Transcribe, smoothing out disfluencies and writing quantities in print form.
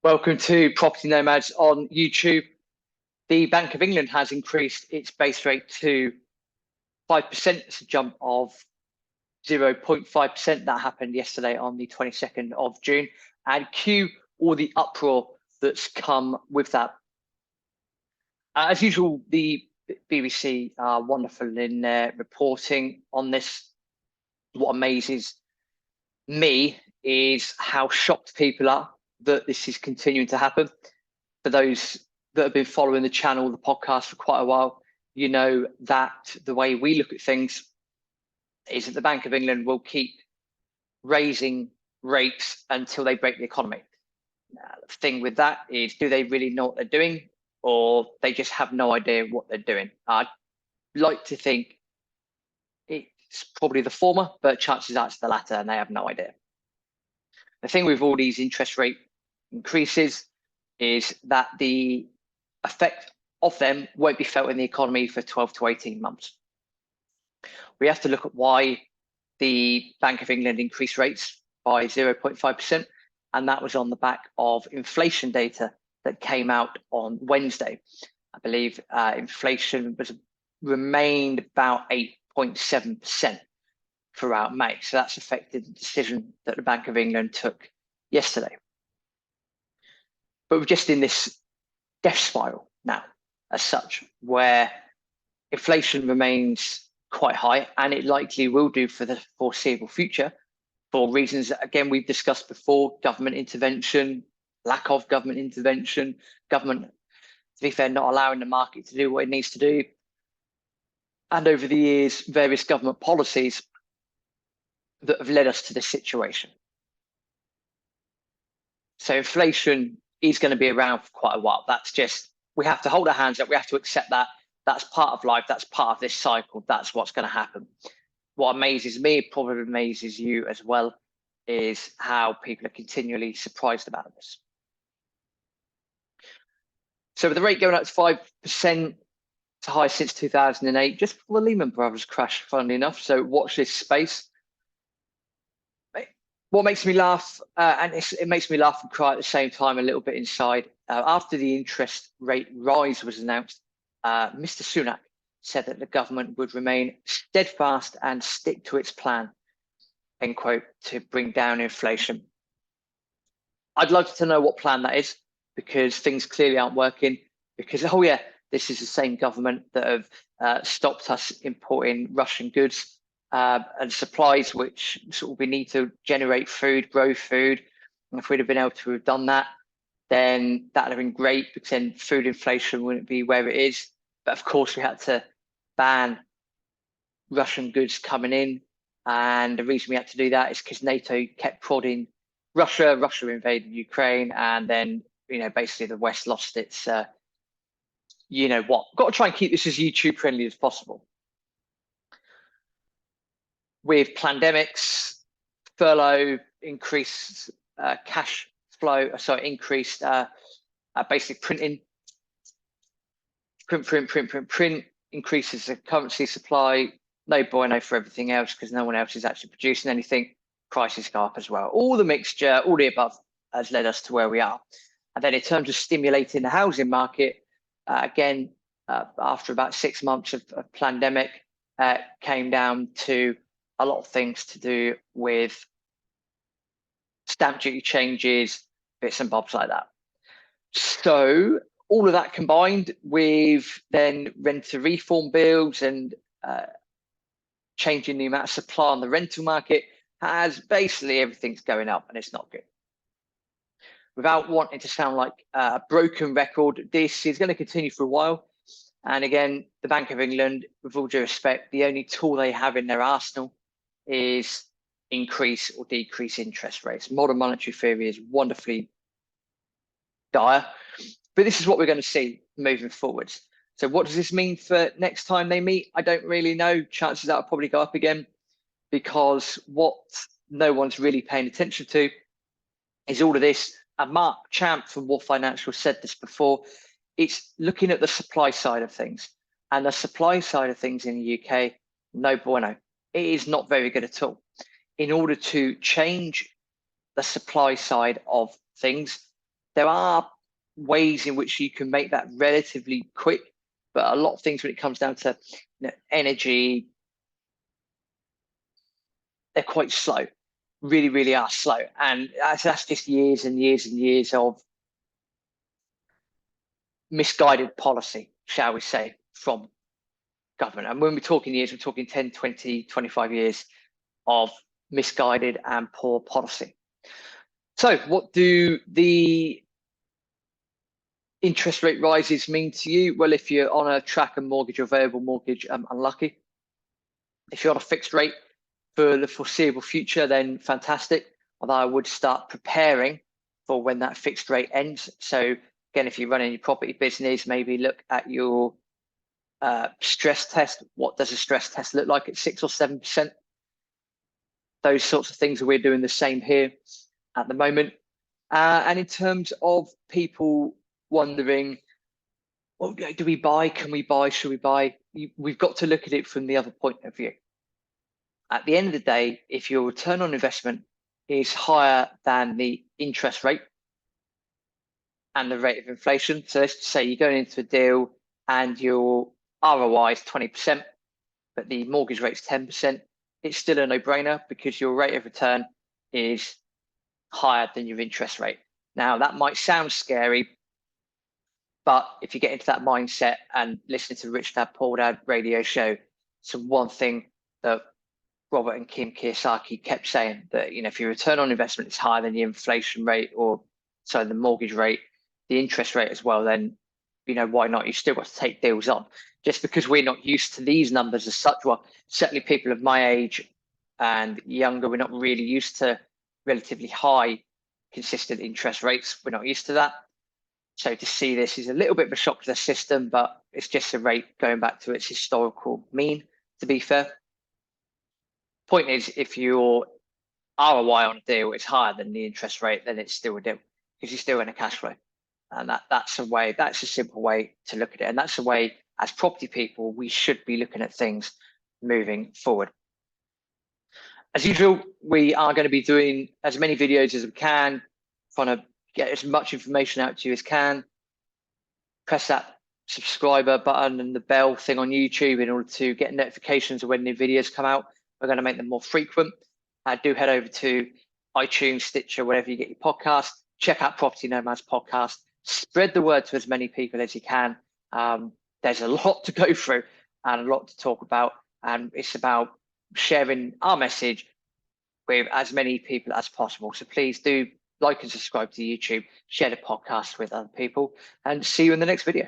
Welcome to Property Nomads on YouTube. The Bank of England has increased its base rate to 5%. It's a jump of 0.5%. That happened yesterday on the 22nd of June. And cue all the uproar that's come with that. As usual, the BBC are wonderful in their reporting on this. What amazes me is how shocked people are that this is continuing to happen. For those that have been following the channel, the podcast for quite a while, you know that the way we look at things is that the Bank of England will keep raising rates until they break the economy. Now, the thing with that is, do they really know what they're doing, or they just have no idea what they're doing? I'd like to think it's probably the former, but chances are it's the latter, and they have no idea. The thing with all these interest rate increases is that the effect of them won't be felt in the economy for 12 to 18 months. We have to look at why the Bank of England increased rates by 0.5%, and that was on the back of inflation data that came out on Wednesday. I believe inflation remained about 8.7% throughout May. So that's affected the decision that the Bank of England took yesterday. But we're just in this death spiral now, as such, where inflation remains quite high, and it likely will do for the foreseeable future for reasons that, again, we've discussed before: government intervention, lack of government intervention, government, to be fair, not allowing the market to do what it needs to do, and over the years, various government policies that have led us to this situation. So inflation is going to be around for quite a while. That's just, we have to hold our hands up. We have to accept that. That's part of life. That's part of this cycle. That's what's going to happen. What amazes me, probably amazes you as well, is how people are continually surprised about this. So with the rate going up to 5%, it's the highest since 2008, just before the Lehman Brothers crash, funnily enough. So watch this space. What makes me laugh, and it makes me laugh and cry at the same time a little bit inside, after the interest rate rise was announced, Mr. Sunak said that the government would remain steadfast and stick to its plan, end quote, to bring down inflation. I'd like to know what plan that is, because things clearly aren't working. Because, oh yeah, this is the same government that have stopped us importing Russian goods and supplies, which sort of we need to generate food, grow food. And if we'd have been able to have done that, then that'd have been great, because then food inflation wouldn't be where it is. But of course, we had to ban Russian goods coming in. And the reason we had to do that is because NATO kept prodding Russia. Russia invaded Ukraine, and then, basically the West lost its, got to try and keep this as YouTube friendly as possible. With pandemics, furlough, increased cash flow, increased basic printing, print, increases the currency supply, no bueno for everything else, because no one else is actually producing anything. Prices go up as well. All the mixture, all the above has led us to where we are. And then in terms of stimulating the housing market, again, after about 6 months of pandemic, came down to a lot of things to do with stamp duty changes, bits and bobs like that. So all of that combined with then renter reform bills and changing the amount of supply on the rental market, has basically everything's going up, and it's not good. Without wanting to sound like a broken record, this is going to continue for a while. And again, the Bank of England, with all due respect, the only tool they have in their arsenal is increase or decrease interest rates. Modern monetary theory is wonderfully dire, but this is what we're going to see moving forwards. So what does this mean for next time they meet? I don't really know. Chances that will probably go up again, because what no one's really paying attention to is all of this. And Mark Champ from War Financial said this before. It's looking at the supply side of things, and the supply side of things in the UK, no bueno. It is not very good at all. In order to change the supply side of things, There are ways in which you can make that relatively quick, but a lot of things when it comes down to energy, they're quite slow, really, really are slow. And that's just years and years and years of misguided policy, shall we say, from government. And when we're talking years, we're talking 10, 20, 25 years of misguided and poor policy. So what do the interest rate rises mean to you? Well, if you're on a tracker mortgage or variable mortgage, unlucky. If you're on a fixed rate for the foreseeable future, then fantastic. Although I would start preparing for when that fixed rate ends. So again, if you're running your property business, maybe look at your stress test. What does a stress test look like at 6 or 7%? Those sorts of things. We're doing the same here at the moment. And in terms of people wondering, well, do we buy? Can we buy? Should we buy? We've got to look at it from the other point of view. At the end of the day, if your return on investment is higher than the interest rate and the rate of inflation, so let's say you're going into a deal and your ROI is 20%, but the mortgage rate is 10%, it's still a no-brainer because your rate of return is higher than your interest rate. Now, that might sound scary, but if you get into that mindset and listen to Rich Dad Poor Dad radio show, it's one thing that Robert and Kim Kiyosaki kept saying, that if your return on investment is higher than the inflation rate, or so the mortgage rate, the interest rate as well, then why not? You still got to take deals on. Just because we're not used to these numbers as such, well, certainly people of my age and younger, we're not really used to relatively high consistent interest rates. We're not used to that. So to see this is a little bit of a shock to the system, but it's just a rate going back to its historical mean, to be fair. Point is, if your ROI on a deal is higher than the interest rate, then it's still a deal because you're still in a cash flow. And that's a simple way to look at it. And that's the way, as property people, we should be looking at things moving forward. As usual, we are going to be doing as many videos as we can, trying to get as much information out to you as can. Press that subscriber button and the bell thing on YouTube in order to get notifications of when new videos come out. We're going to make them more frequent. Do head over to iTunes, Stitcher, wherever you get your podcast. Check out Property Nomads podcast. Spread the word to as many people as you can. There's a lot to go through and a lot to talk about. And it's about sharing our message with as many people as possible. So please do like and subscribe to YouTube, share the podcast with other people, and see you in the next video.